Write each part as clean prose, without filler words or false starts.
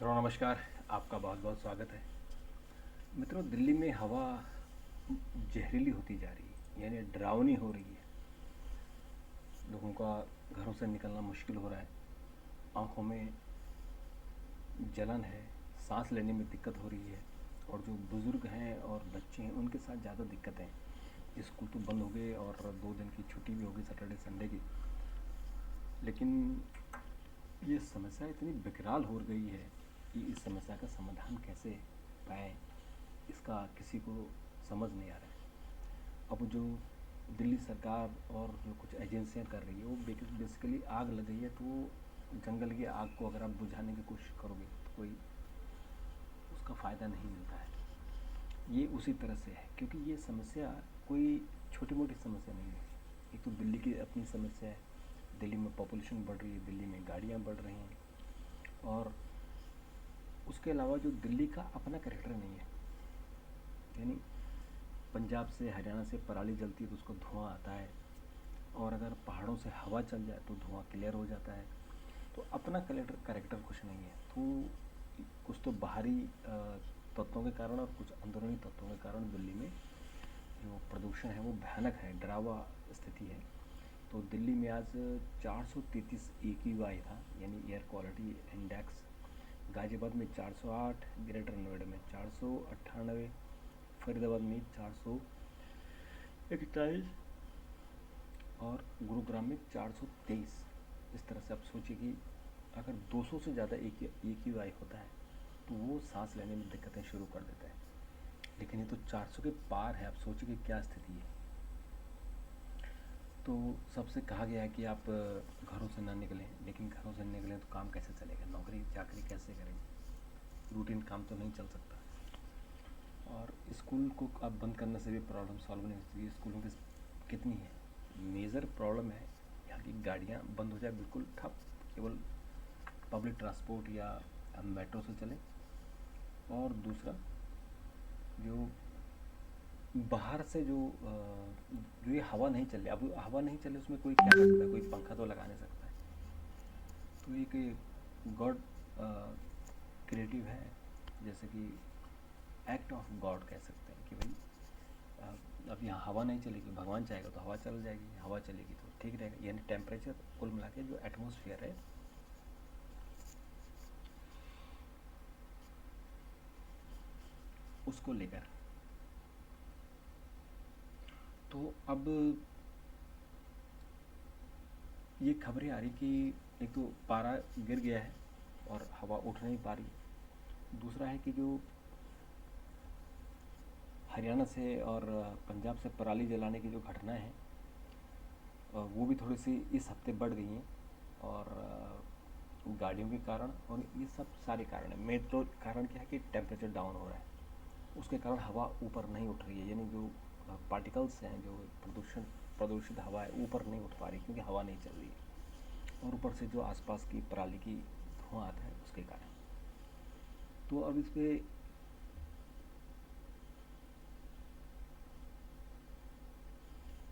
मित्रों नमस्कार। आपका बहुत बहुत स्वागत है। मित्रों, दिल्ली में हवा जहरीली होती जा रही है, यानी डरावनी हो रही है। लोगों का घरों से निकलना मुश्किल हो रहा है। आँखों में जलन है, सांस लेने में दिक्कत हो रही है। और जो बुज़ुर्ग हैं और बच्चे हैं उनके साथ ज़्यादा दिक्कतें हैं। स्कूल तो बंद हो गए और 2 दिन की छुट्टी भी होगी, सैटरडे संडे की। लेकिन ये समस्या इतनी विकराल हो गई है कि इस समस्या का समाधान कैसे पाएँ, इसका किसी को समझ नहीं आ रहा है। अब जो दिल्ली सरकार और जो कुछ एजेंसियां कर रही है वो बेसिकली आग लग गई है, तो जंगल की आग को अगर आप बुझाने की कोशिश करोगे तो कोई उसका फ़ायदा नहीं मिलता है। ये उसी तरह से है, क्योंकि ये समस्या कोई छोटी मोटी समस्या नहीं है। एक तो दिल्ली की अपनी समस्या है, दिल्ली में पॉपुलेशन बढ़ रही है, दिल्ली में गाड़ियाँ बढ़ रही हैं, और उसके अलावा जो दिल्ली का अपना कैरेक्टर नहीं है। यानी पंजाब से हरियाणा से पराली जलती है तो उसको धुआं आता है, और अगर पहाड़ों से हवा चल जाए तो धुआं क्लियर हो जाता है। तो अपना कैरेक्टर कुछ नहीं है। तो कुछ तो बाहरी तत्वों के कारण और कुछ अंदरूनी तत्वों के कारण दिल्ली में जो प्रदूषण है वो भयानक है, डरावा स्थिति है। तो दिल्ली में आज 433 AQI था, यानी एयर क्वालिटी इंडेक्स। गाज़ियाबाद में 408, ग्रेटर नोएडा में 498, फरीदाबाद में 441 और गुरुग्राम में 423। इस तरह से आप सोचिए कि अगर 200 से ज़्यादा AQI होता है तो वो सांस लेने में दिक्कतें शुरू कर देता है। लेकिन ये तो 400 के पार है। आप सोचिए कि क्या स्थिति है। तो सबसे कहा गया है कि आप घरों से ना निकलें, लेकिन घरों से निकलें तो काम कैसे चलेगा, नौकरी चाकरी कैसे करेंगे, रूटीन काम तो नहीं चल सकता। और स्कूल को आप बंद करने से भी प्रॉब्लम सॉल्व नहीं होती। स्कूलों की कितनी है, मेजर प्रॉब्लम है यहाँ की गाड़ियाँ बंद हो जाए, बिल्कुल ठप, केवल पब्लिक ट्रांसपोर्ट या हम मेट्रो से चलें। और दूसरा, जो बाहर से जो ये हवा नहीं चल रही, अब हवा नहीं चले उसमें कोई क्या कर सकता है, कोई पंखा तो लगा नहीं सकता है। तो एक गॉड क्रिएटिव है, जैसे कि एक्ट ऑफ गॉड कह सकते हैं कि भाई अब यहाँ हवा नहीं चलेगी, भगवान चाहेगा तो हवा चल जाएगी, हवा चलेगी तो ठीक रहेगा। यानी टेम्परेचर कुल मिला के जो एटमॉस्फेयर है उसको लेकर। तो अब ये खबरें आ रही कि एक तो पारा गिर गया है और हवा उठ नहीं पा रही। दूसरा है कि जो हरियाणा से और पंजाब से पराली जलाने की जो घटनाएं हैं वो भी थोड़ी सी इस हफ्ते बढ़ गई हैं। और गाड़ियों के कारण, और ये सब सारे कारण हैं। मेन तो कारण क्या है कि टेम्परेचर डाउन हो रहा है, उसके कारण हवा ऊपर नहीं उठ रही है। यानी जो पार्टिकल्स हैं, जो प्रदूषित हवा है ऊपर नहीं उठ पा रही, क्योंकि हवा नहीं चल रही है। और ऊपर से जो आसपास की पराली की धुआं आता है उसके कारण। तो अब इस पर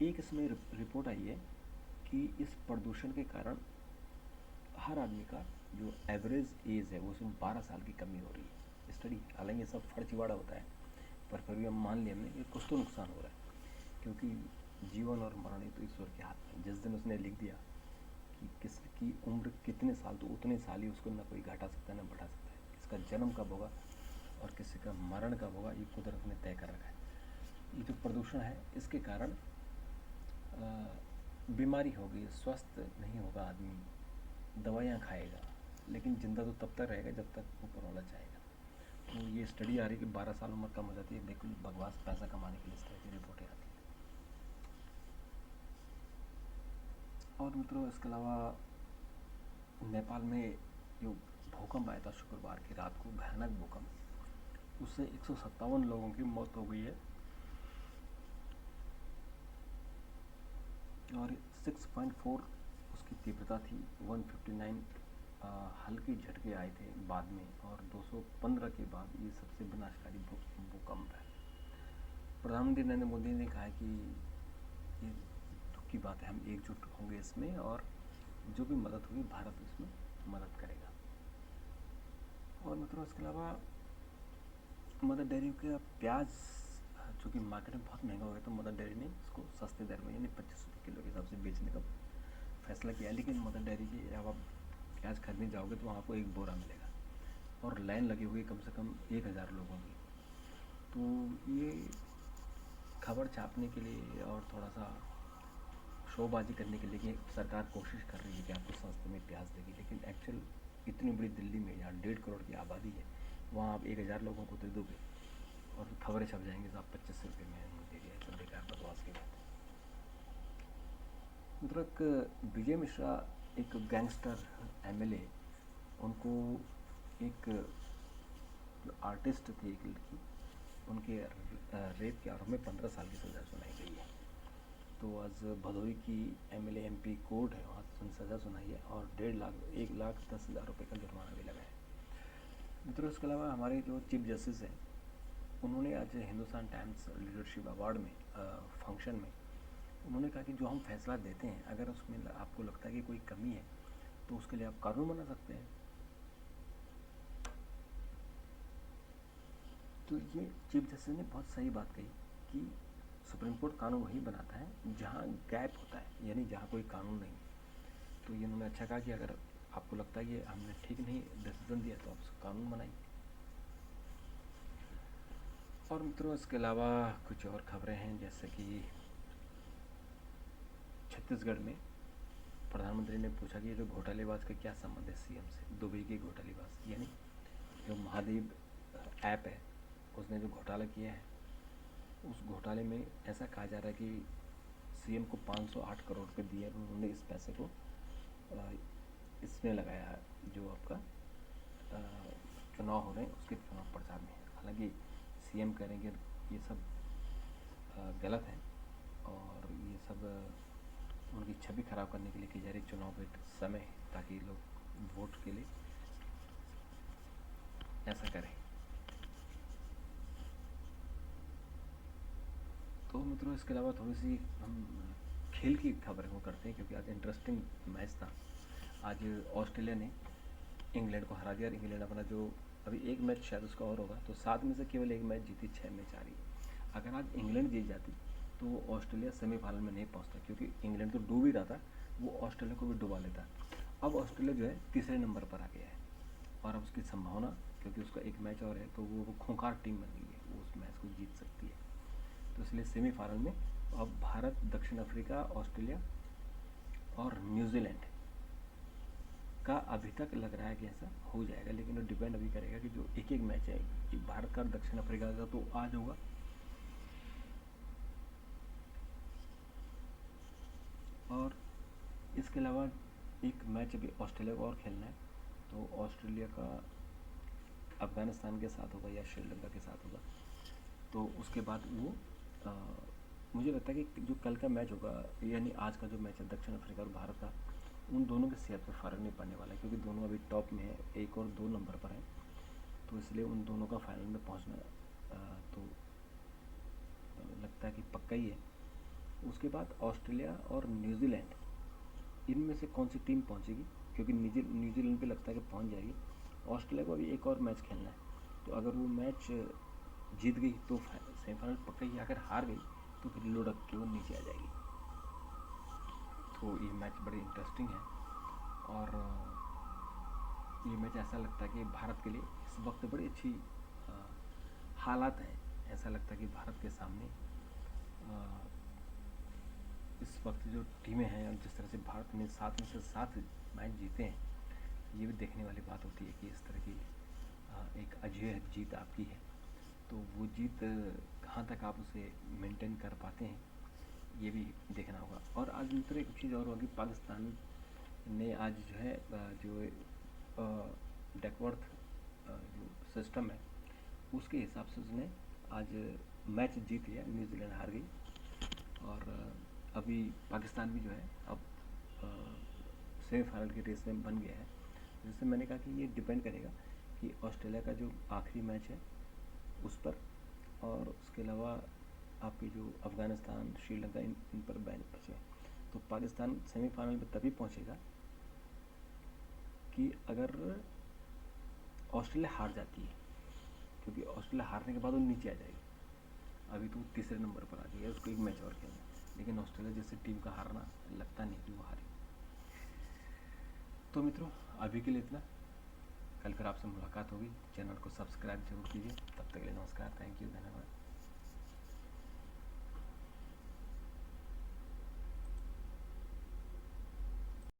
एक इसमें रिपोर्ट आई है कि इस प्रदूषण के कारण हर आदमी का जो एवरेज एज है वो उसमें 12 साल की कमी हो रही है। स्टडी, हालांकि ये सब फर्जीवाड़ा होता है, पर फिर भी हम मान लिया हमने कि कुछ तो नुकसान हो रहा है। क्योंकि जीवन और मरण तो ईश्वर के हाथ में। जिस दिन उसने लिख दिया कि किसकी उम्र कितने साल, तो उतने साल ही उसको ना कोई घटा सकता है ना बढ़ा सकता है। किसका जन्म कब होगा और किसी का मरण कब होगा, ये कुदरत ने तय कर रखा है। ये जो प्रदूषण है इसके कारण बीमारी होगी, स्वस्थ नहीं होगा आदमी, दवाइयाँ खाएगा, लेकिन ज़िंदा तो तब तक रहेगा जब तक ऊपर वाला चाहेगा। तो ये स्टडी आ रही है कि 12 साल उम्र कम हो जाती है। बिल्कुल बकवास, पैसा कमाने के लिए इस तरह की रिपोर्टें आती हैं। और मित्रों, इसके अलावा नेपाल में जो भूकंप आया था शुक्रवार की रात को, भयानक भूकंप, उससे 157 लोगों की मौत हो गई है और 6.4 उसकी तीव्रता थी। 159 हल्के झटके आए थे बाद में, और 215 के बाद ये सबसे विनाशकारी भूकंप है। प्रधानमंत्री नरेंद्र मोदी ने कहा है कि ये दुख की बात है, हम एकजुट होंगे इसमें, और जो भी मदद होगी भारत इसमें मदद करेगा। और मतलब मित्रों इसके अलावा मदर डेयरी का प्याज जो कि मार्केट में बहुत महंगा हो गया, तो मदर डेयरी ने इसको सस्ते दर में यानी 25 रुपये किलो के हिसाब से बेचने का फैसला किया। लेकिन मदर डेयरी की जब आप प्याज खरीदने जाओगे तो वहाँ आपको एक बोरा मिलेगा और लाइन लगी हुई कम से कम 1000 लोगों की। तो ये खबर छापने के लिए और थोड़ा सा शोबाजी करने के लिए कि सरकार कोशिश कर रही है कि आपको सस्ते में प्याज देगी, लेकिन एक्चुअल इतनी बड़ी दिल्ली में जहाँ 1.5 करोड़ की आबादी है वहाँ आप 1000 लोगों को दे दोगे और खबरें छप जाएंगी साहब 25 रुपये में दे दिया। सब बेकार बकवास की बात है। मतलब विजय मिश्रा एक गैंगस्टर एमएलए, उनको एक आर्टिस्ट थी एक लड़की, उनके रेप के आरोप में 15 साल की सज़ा सुनाई गई है। तो आज भदोही की एमएलए एमपी कोर्ट है, वहाँ सज़ा सुनाई है और 1,10,000 रुपये का जुर्माना भी लगा है। मित्रों इसके अलावा हमारे जो चीफ जस्टिस हैं उन्होंने आज हिंदुस्तान टाइम्स लीडरशिप अवार्ड में फंक्शन में उन्होंने कहा कि जो हम फैसला देते हैं अगर उसमें आपको लगता है कि कोई कमी है तो उसके लिए आप कानून बना सकते हैं। तो ये चीफ जस्टिस ने बहुत सही बात कही कि सुप्रीम कोर्ट कानून वही बनाता है जहाँ गैप होता है, यानी जहाँ कोई कानून नहीं। तो ये उन्होंने अच्छा कहा कि अगर आपको लगता है कि हमने ठीक नहीं डिसीजन दिया तो आप कानून बनाइए। और मित्रों इसके अलावा कुछ और खबरें हैं, जैसे कि छत्तीसगढ़ में प्रधानमंत्री ने पूछा कि जो घोटालेबाज का क्या संबंध है सीएम से। दुबई के घोटालेबाज यानी जो महादेव ऐप है उसने जो घोटाला किया है, उस घोटाले में ऐसा कहा जा रहा है कि सीएम को 508 करोड़ रुपये दिए, उन्होंने इस पैसे को इसमें लगाया जो आपका चुनाव हो रहे हैं उसके चुनाव प्रचार में। हालांकि सीएम करेंगे ये सब गलत है और ये सब उनकी छवि खराब करने के लिए की जा रही चुनाव के समय, ताकि लोग वोट के लिए ऐसा करें। तो मित्रों इसके अलावा थोड़ी सी हम खेल की खबरें को करते हैं, क्योंकि आज इंटरेस्टिंग मैच था। आज ऑस्ट्रेलिया ने इंग्लैंड को हरा दिया और इंग्लैंड अपना जो अभी एक मैच शायद उसका और होगा, तो 7 में से केवल एक मैच जीती, 6 मैच आ रही। अगर आज इंग्लैंड जीत जाती तो ऑस्ट्रेलिया सेमीफाइनल में नहीं पहुंचता, क्योंकि इंग्लैंड तो डूब ही रहा था, वो ऑस्ट्रेलिया को भी डुबा लेता। अब ऑस्ट्रेलिया जो है तीसरे नंबर पर आ गया है और अब उसकी संभावना, क्योंकि उसका एक मैच और है, तो वो खूंखार टीम बन गई है, वो उस मैच को जीत सकती है। तो इसलिए सेमीफाइनल में अब भारत, दक्षिण अफ्रीका, ऑस्ट्रेलिया और न्यूजीलैंड का अभी तक लग रहा है कि ऐसा हो जाएगा, लेकिन वो डिपेंड अभी करेगा कि जो एक एक मैच है कि भारत का दक्षिण अफ्रीका का तो आज होगा और इसके अलावा एक मैच अभी ऑस्ट्रेलिया को और खेलना है। तो ऑस्ट्रेलिया का अफ़गानिस्तान के साथ होगा या श्रीलंका के साथ होगा। तो उसके बाद वो मुझे लगता है कि जो कल का मैच होगा यानी आज का जो मैच है दक्षिण अफ्रीका और भारत का, उन दोनों के सेहत पर फ़र्क नहीं पड़ने वाला है, क्योंकि दोनों अभी टॉप में है, 1 और 2 नंबर पर हैं। तो इसलिए उन दोनों का फाइनल में पहुंचना तो लगता है कि पक्का ही है। उसके बाद ऑस्ट्रेलिया और न्यूजीलैंड, इनमें से कौन सी टीम पहुंचेगी, क्योंकि न्यूजीलैंड पे लगता है कि पहुंच जाएगी। ऑस्ट्रेलिया को अभी एक और मैच खेलना है, तो अगर वो मैच जीत गई तो सेमीफाइनल पक्का ही, अगर हार गई तो फिर लुढ़क के वो नीचे आ जाएगी। तो ये मैच बड़ी इंटरेस्टिंग है और ये मैच ऐसा लगता है कि भारत के लिए इस वक्त बड़ी अच्छी हालात हैं। ऐसा लगता है कि भारत के सामने इस वक्त जो टीमें हैं और जिस तरह से भारत ने 7 में से 7 मैच जीते हैं, ये भी देखने वाली बात होती है कि इस तरह की एक अजय जीत आपकी है, तो वो जीत कहाँ तक आप उसे मेंटेन कर पाते हैं, ये भी देखना होगा। और आज मित्र एक चीज़ और होगी, पाकिस्तान ने आज जो है जो डकवर्थ जो सिस्टम है उसके हिसाब से उसने आज मैच जीत लिया, न्यूजीलैंड हार गई और अभी पाकिस्तान भी जो है अब सेमीफाइनल की रेस में बन गया है। जिससे मैंने कहा कि ये डिपेंड करेगा कि ऑस्ट्रेलिया का जो आखिरी मैच है उस पर, और उसके अलावा आपकी जो अफ़गानिस्तान, श्रीलंका, इन पर बैन बचे। तो पाकिस्तान सेमीफाइनल में तभी पहुंचेगा कि अगर ऑस्ट्रेलिया हार जाती है, क्योंकि ऑस्ट्रेलिया हारने के बाद वो नीचे आ जाएगी। अभी तो वो तीसरे नंबर पर आ गई है, उसको एक मैच और खेलना है। लेकिन ऑस्ट्रेलिया जैसे टीम का हारना लगता नहीं कि वो हारेगी। तो मित्रों, अभी के लिए इतना। कल फिर आपसे मुलाकात होगी। चैनल को सब्सक्राइब जरूर कीजिए। तब तक के लिए नमस्कार, थैंक यू, धन्यवाद।